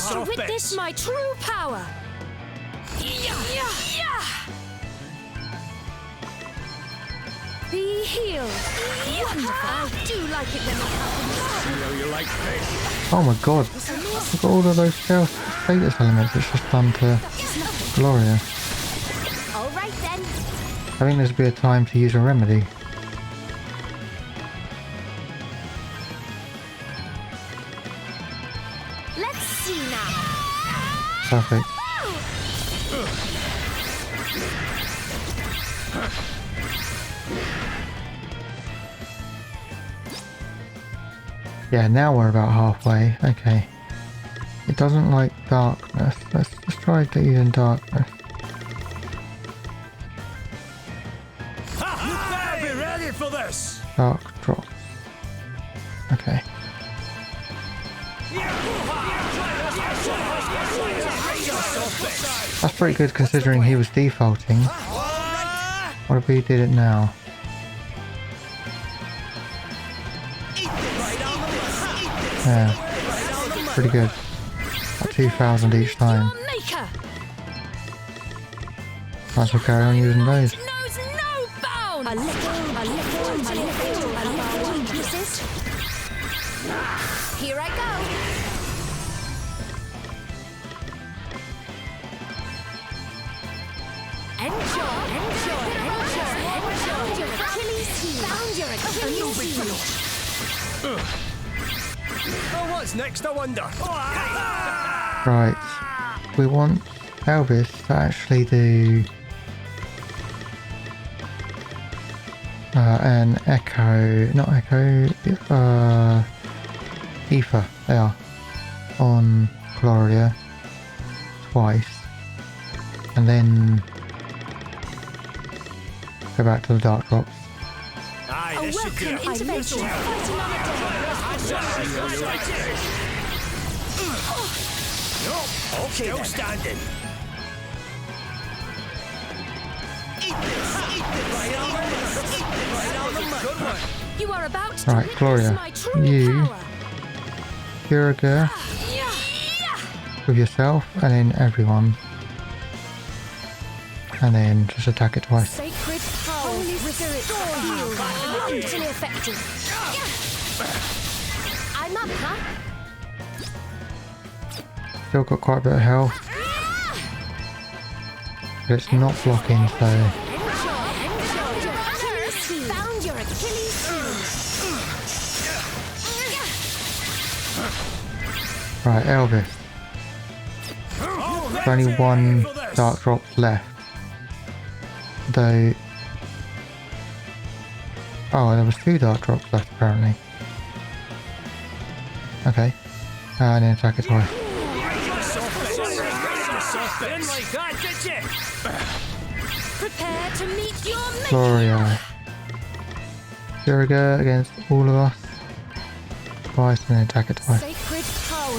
[SPEAKER 8] To witness my true power. Be healed. Wonderful. I do like it when that happens.
[SPEAKER 1] oh my god, look at all of those status elements it's just done to Gloria.
[SPEAKER 3] All right then.
[SPEAKER 1] I think this would be a time to use a remedy.
[SPEAKER 3] Let's see now.
[SPEAKER 1] Perfect. Yeah, now we're about halfway. Okay. It doesn't like darkness. Let's just try to use in darkness.
[SPEAKER 2] You better be ready for this!
[SPEAKER 1] Dark drops. Okay. That's pretty good considering he was defaulting. What if he did it now? Yeah. Pretty good. At 2,000 each time.
[SPEAKER 8] Maker.
[SPEAKER 1] Might as well carry on using those.
[SPEAKER 8] Knows no bounds. A little weaknesses.
[SPEAKER 3] Here I go. Enjoy. Your Achilles heel. Found your Achilles heel.
[SPEAKER 2] What's next, I wonder?
[SPEAKER 1] Right. We want Elvis to actually do an echo, not echo, ether, there, on Gloria twice, and then go back to the dark drops.
[SPEAKER 2] Aye, this should do it.
[SPEAKER 8] Intervention. Fighting on a
[SPEAKER 2] Okay, still standing.
[SPEAKER 8] You are about to
[SPEAKER 1] Right,
[SPEAKER 8] witness
[SPEAKER 1] Gloria,
[SPEAKER 8] my true
[SPEAKER 1] you
[SPEAKER 8] power.
[SPEAKER 1] Kiriga with yourself and then everyone. And then just attack it twice.
[SPEAKER 8] Sacred Holy Spirit for you. Wonderfully effective.
[SPEAKER 3] I'm up, huh?
[SPEAKER 1] Still got quite a bit of health. But it's not blocking, so
[SPEAKER 3] Found your Achilles heel.
[SPEAKER 1] right, Elvis. There's only one dark drop left. Though oh, there was 2 dark drops left apparently. Okay. And then attack it twice.
[SPEAKER 2] Didn't like that, did you?
[SPEAKER 8] Prepare to meet your maker.
[SPEAKER 1] Gloria. Kiriga against all of us. Twice and then attack it twice.
[SPEAKER 8] Sacred Power.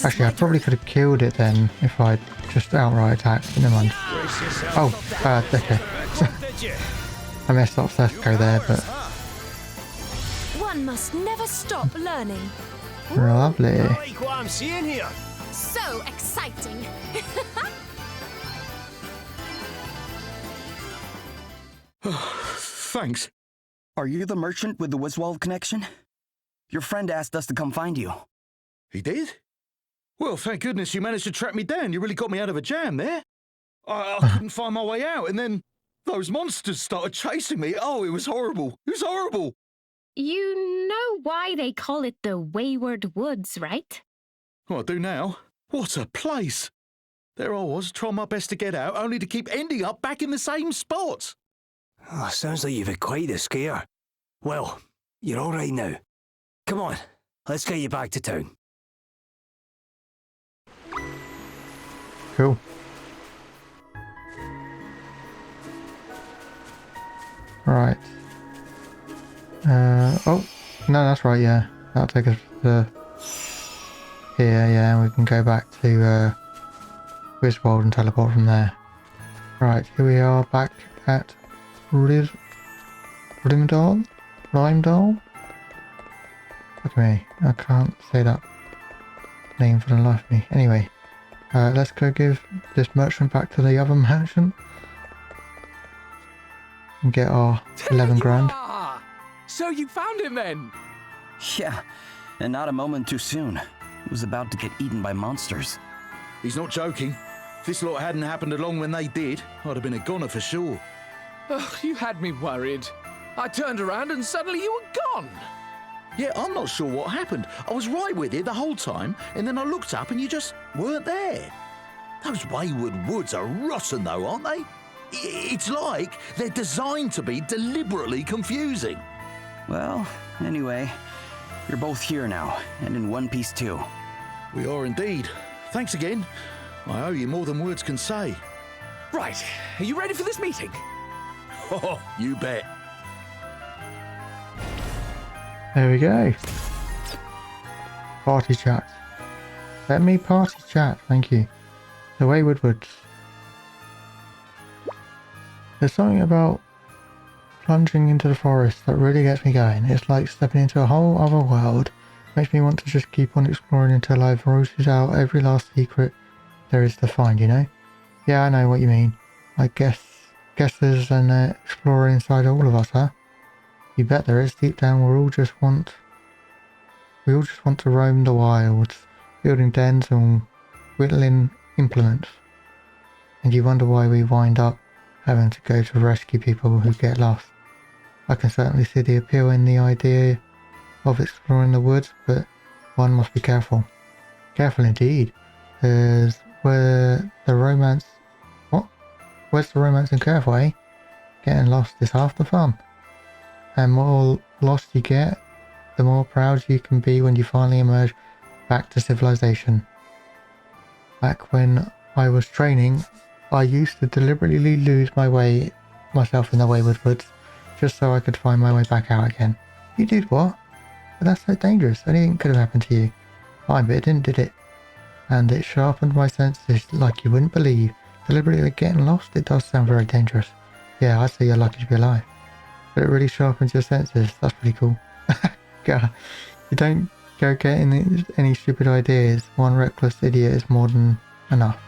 [SPEAKER 1] Actually, I probably could have killed it then if I'd just outright attacked, but never mind. Oh, okay. I messed up first go there, but...
[SPEAKER 3] One must never stop learning.
[SPEAKER 1] Lovely.
[SPEAKER 2] I like what I'm seeing here.
[SPEAKER 3] So exciting.
[SPEAKER 9] Thanks.
[SPEAKER 12] Are you the merchant with the Wiswald connection? Your friend asked us to come find you.
[SPEAKER 9] He did? Well, thank goodness you managed to track me down. You really got me out of a jam there. I couldn't find my way out, and then those monsters started chasing me. Oh, it was horrible. It was horrible.
[SPEAKER 13] You know why they call it the Wayward Woods, right?
[SPEAKER 9] Well, I do now. What a place. There I was, trying my best to get out, only to keep ending up back in the same spot.
[SPEAKER 7] Oh, sounds like you've had quite a scare. Well, you're all right now. Come on, let's get you back to town.
[SPEAKER 1] Cool. Right. Oh, no, that's right, yeah. That'll take us to here, yeah, and we can go back to Wiswald and teleport from there. Right, here we are back at Rimdal? Look at me, I can't say that name for the life of me. Anyway, let's go give this merchant back to the other merchant and get our 11 grand.
[SPEAKER 9] So you found him then?
[SPEAKER 12] Yeah, and not a moment too soon. He was about to get eaten by monsters.
[SPEAKER 9] He's not joking. If this lot hadn't happened along when they did, I'd have been a goner for sure.
[SPEAKER 14] Oh, you had me worried. I turned around and suddenly you were gone.
[SPEAKER 9] Yeah, I'm not sure what happened. I was right with you the whole time, and then I looked up and you just weren't there. Those Wayward Woods are rotten though, aren't they? It's like they're designed to be deliberately confusing.
[SPEAKER 12] Well, anyway, you're both here now, and in one piece too.
[SPEAKER 9] We are indeed. Thanks again. I owe you more than words can say.
[SPEAKER 14] Right, are you ready for this meeting?
[SPEAKER 9] Oh, you bet.
[SPEAKER 1] There we go. Party chat. Let me party chat, thank you. The Wayward Woods. There's something about plunging into the forest that really gets me going. It's like stepping into a whole other world. Makes me want to just keep on exploring until I've rooted out every last secret there is to find, you know? Yeah, I know what you mean. I guess there's an explorer inside all of us, huh? You bet there is. Deep down we all just want to roam the wilds, building dens and whittling implements. And you wonder why we wind up having to go to rescue people who get lost. I can certainly see the appeal in the idea of exploring the woods, but one must be careful. Careful indeed. Where's the romance in careful, eh? Getting lost is half the fun. And more lost you get, the more proud you can be when you finally emerge back to civilization. Back when I was training, I used to deliberately lose myself in the Wayward Woods, just so I could find my way back out again. You did what? But that's so dangerous. Anything could have happened to you. Fine, but it didn't, did it? And it sharpened my senses like you wouldn't believe. Deliberately getting lost, it does sound very dangerous. Yeah, I'd say you're lucky to be alive. But it really sharpens your senses. That's pretty cool. God, you don't go getting any stupid ideas. One reckless idiot is more than enough.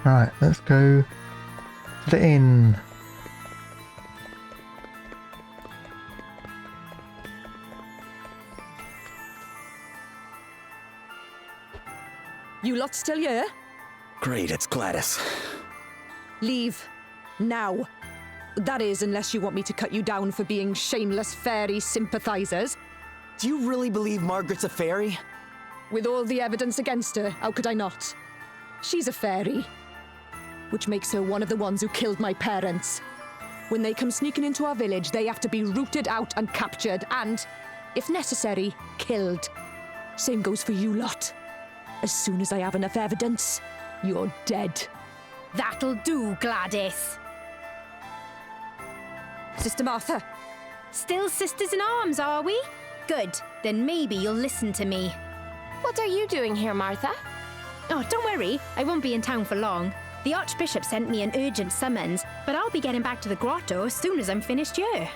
[SPEAKER 1] Right, let's go to the inn.
[SPEAKER 3] You lot still here?
[SPEAKER 10] Great, it's Gladys.
[SPEAKER 3] Leave. Now. That is, unless you want me to cut you down for being shameless fairy sympathizers.
[SPEAKER 10] Do you really believe Margaret's a fairy?
[SPEAKER 3] With all the evidence against her, how could I not? She's a fairy. Which makes her one of the ones who killed my parents. When they come sneaking into our village, they have to be rooted out and captured and, if necessary, killed. Same goes for you lot. As soon as I have enough evidence, you're dead.
[SPEAKER 13] That'll do, Gladys.
[SPEAKER 3] Sister Martha,
[SPEAKER 13] Still sisters in arms, are we? Good. Then maybe you'll listen to me.
[SPEAKER 3] What are you doing here, Martha?
[SPEAKER 13] Oh, don't worry. I won't be in town for long. The Archbishop sent me an urgent summons, but I'll be getting back to the grotto as soon as I'm finished here.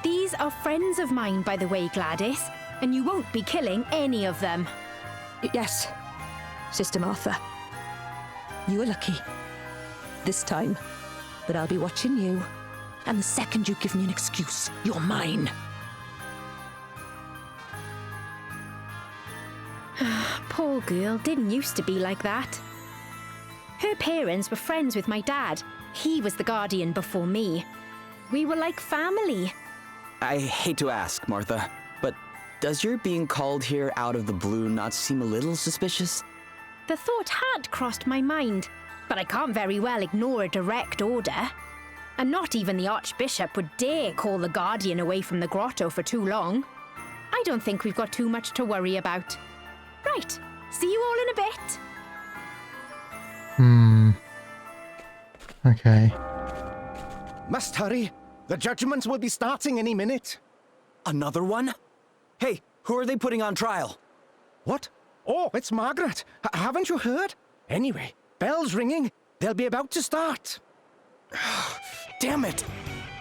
[SPEAKER 13] These are friends of mine, by the way, Gladys, and you won't be killing any of them.
[SPEAKER 8] Yes, Sister Martha. You were lucky. This time. But I'll be watching you. And the second you give me an excuse, you're mine.
[SPEAKER 13] Poor girl didn't used to be like that. Her parents were friends with my dad. He was the guardian before me. We were like family.
[SPEAKER 10] I hate to ask, Martha, but does your being called here out of the blue not seem a little suspicious?
[SPEAKER 13] The thought had crossed my mind, but I can't very well ignore a direct order. And not even the Archbishop would dare call the Guardian away from the grotto for too long. I don't think we've got too much to worry about. Right, see you all in a bit.
[SPEAKER 1] Okay.
[SPEAKER 5] Must hurry. The judgments will be starting any minute.
[SPEAKER 10] Another one? Hey, who are they putting on trial?
[SPEAKER 5] What? Oh, it's Margaret. Haven't you heard? Anyway, bell's ringing. They'll be about to start. Damn it.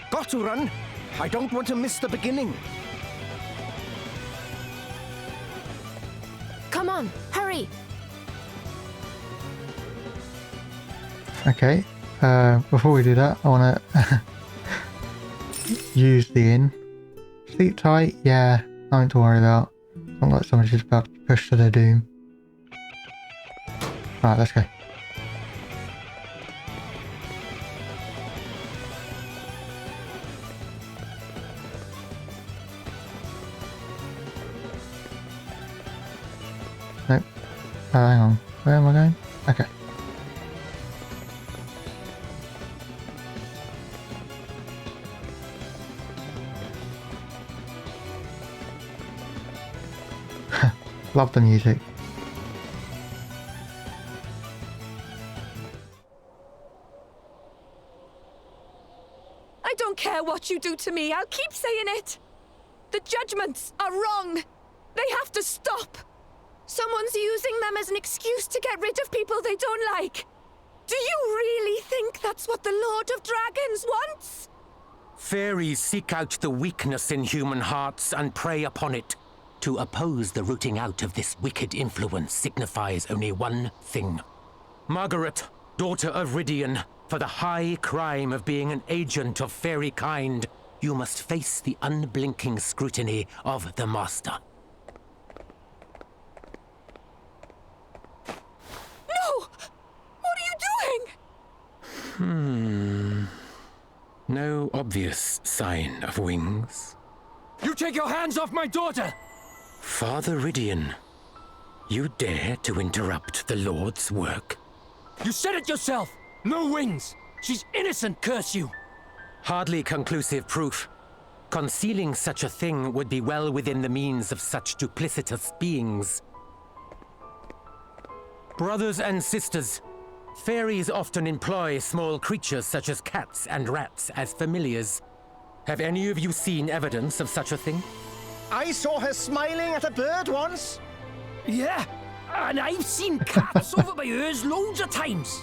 [SPEAKER 5] Got to run. I don't want to miss the beginning.
[SPEAKER 3] Come on, hurry.
[SPEAKER 1] Okay. Before we do that, I want to use the inn. Sleep tight? Yeah, nothing to worry about. Not like somebody's just about to be pushed to their doom. Alright, let's go. Nope. Hang on. Where am I going? Okay. Love the music.
[SPEAKER 3] I don't care what you do to me, I'll keep saying it. The judgments are wrong. They have to stop. Someone's using them as an excuse to get rid of people they don't like. Do you really think that's what the Lord of Dragons wants?
[SPEAKER 6] Fairies seek out the weakness in human hearts and prey upon it. To oppose the rooting out of this wicked influence signifies only one thing. Margaret, daughter of Rydian, for the high crime of being an agent of fairy kind, you must face the unblinking scrutiny of the Master.
[SPEAKER 3] No! What are you doing?
[SPEAKER 6] No obvious sign of wings.
[SPEAKER 14] You take your hands off my daughter!
[SPEAKER 6] Father Rydian, you dare to interrupt the Lord's work?
[SPEAKER 14] You said it yourself! No wings! She's innocent, curse you!
[SPEAKER 6] Hardly conclusive proof. Concealing such a thing would be well within the means of such duplicitous beings. Brothers and sisters, fairies often employ small creatures such as cats and rats as familiars. Have any of you seen evidence of such a thing?
[SPEAKER 5] I saw her smiling at a bird once.
[SPEAKER 11] Yeah, and I've seen cats over my ears loads of times.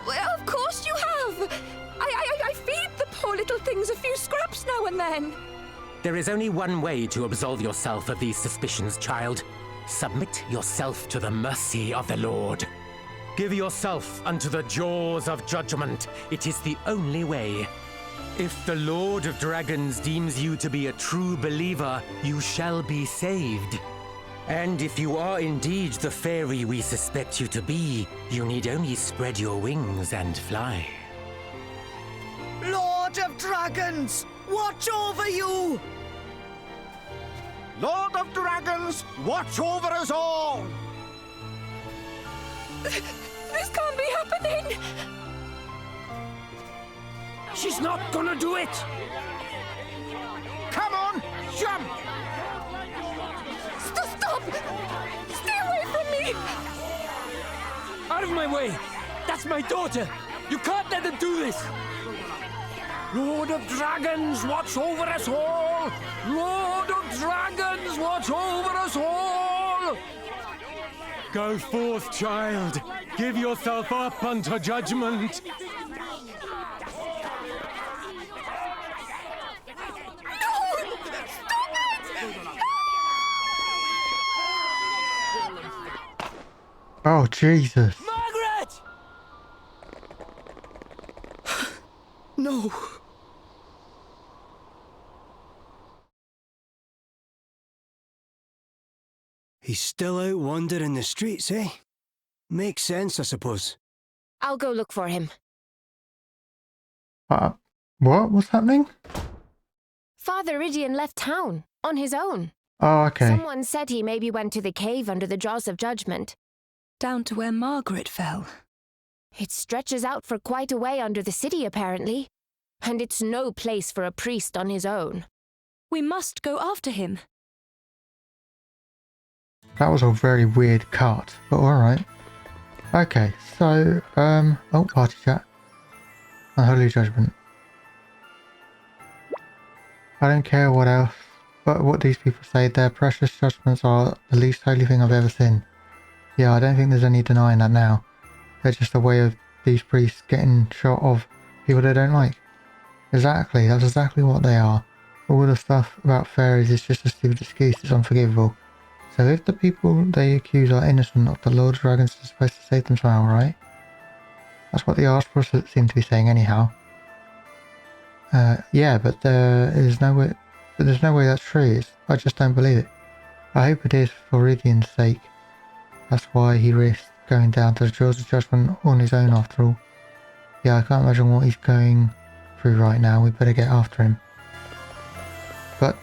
[SPEAKER 3] Well, of course you have. I feed the poor little things a few scraps now and then.
[SPEAKER 6] There is only one way to absolve yourself of these suspicions, child. Submit yourself to the mercy of the Lord. Give yourself unto the jaws of judgment. It is the only way. If the Lord of Dragons deems you to be a true believer, you shall be saved. And if you are indeed the fairy we suspect you to be, you need only spread your wings and fly.
[SPEAKER 4] Lord of Dragons, watch over you!
[SPEAKER 5] Lord of Dragons, watch over us all!
[SPEAKER 3] This can't be happening!
[SPEAKER 11] She's not gonna do it!
[SPEAKER 5] Come on, jump!
[SPEAKER 3] Stop! Stay away from me!
[SPEAKER 14] Out of my way! That's my daughter! You can't let them do this! Lord of Dragons, watch over us all! Lord of Dragons, watch over us all!
[SPEAKER 2] Go forth, child. Give yourself up unto judgment.
[SPEAKER 1] Oh, Jesus.
[SPEAKER 4] Margaret! No.
[SPEAKER 7] He's still out wandering the streets, eh? Makes sense, I suppose.
[SPEAKER 3] I'll go look for him.
[SPEAKER 1] What? What's happening?
[SPEAKER 3] Father Idion left town, on his own.
[SPEAKER 1] Oh, okay.
[SPEAKER 3] Someone said he maybe went to the cave under the Jaws of Judgment.
[SPEAKER 8] Down to where Margaret fell.
[SPEAKER 3] It stretches out for quite a way under the city, apparently. And it's no place for a priest on his own.
[SPEAKER 8] We must go after him.
[SPEAKER 1] That was a very weird cut, but alright. Okay, so, oh, party chat. Unholy Judgment. I don't care what else, but what these people say, their precious judgments are the least holy thing I've ever seen. Yeah, I don't think there's any denying that now. They're just a way of these priests getting shot of people they don't like. Exactly, that's exactly what they are. All the stuff about fairies is just a stupid excuse, it's unforgivable. So if the people they accuse are innocent, the Lord of Dragons is supposed to save them somehow, right? That's what the Archbishop seem to be saying anyhow. Yeah, but there's no way that's true. I just don't believe it. I hope it is for Ridion's sake. That's why he risked going down to the Jaws of Judgment on his own after all. Yeah, I can't imagine what he's going through right now. We better get after him. But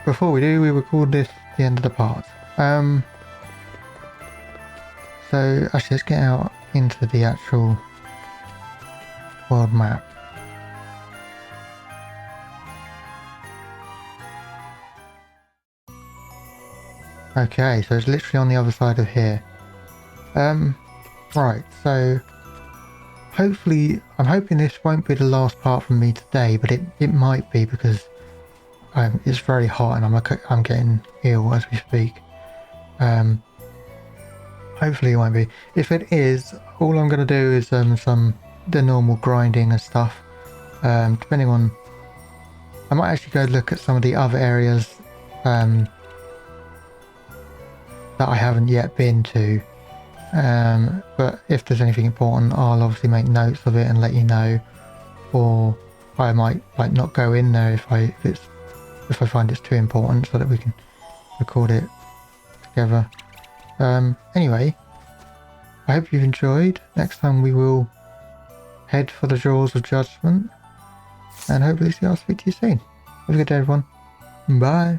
[SPEAKER 1] before we do, we record this at the end of the part. So actually let's get out into the actual world map. Okay, so it's literally on the other side of here. Right, so hopefully, I'm hoping this won't be the last part from me today, but it might be because it's very hot and I'm getting ill as we speak. Hopefully it won't be. If it is, all I'm going to do is the normal grinding and stuff. Depending on, I might actually go look at some of the other areas that I haven't yet been to. But if there's anything important, I'll obviously make notes of it and let you know. Or I might like not go in there if I find it's too important, so that we can record it together. Anyway, I hope you've enjoyed. Next time we will head for the Jaws of Judgment, and hopefully I'll speak to you soon. Have a good day, everyone. Bye.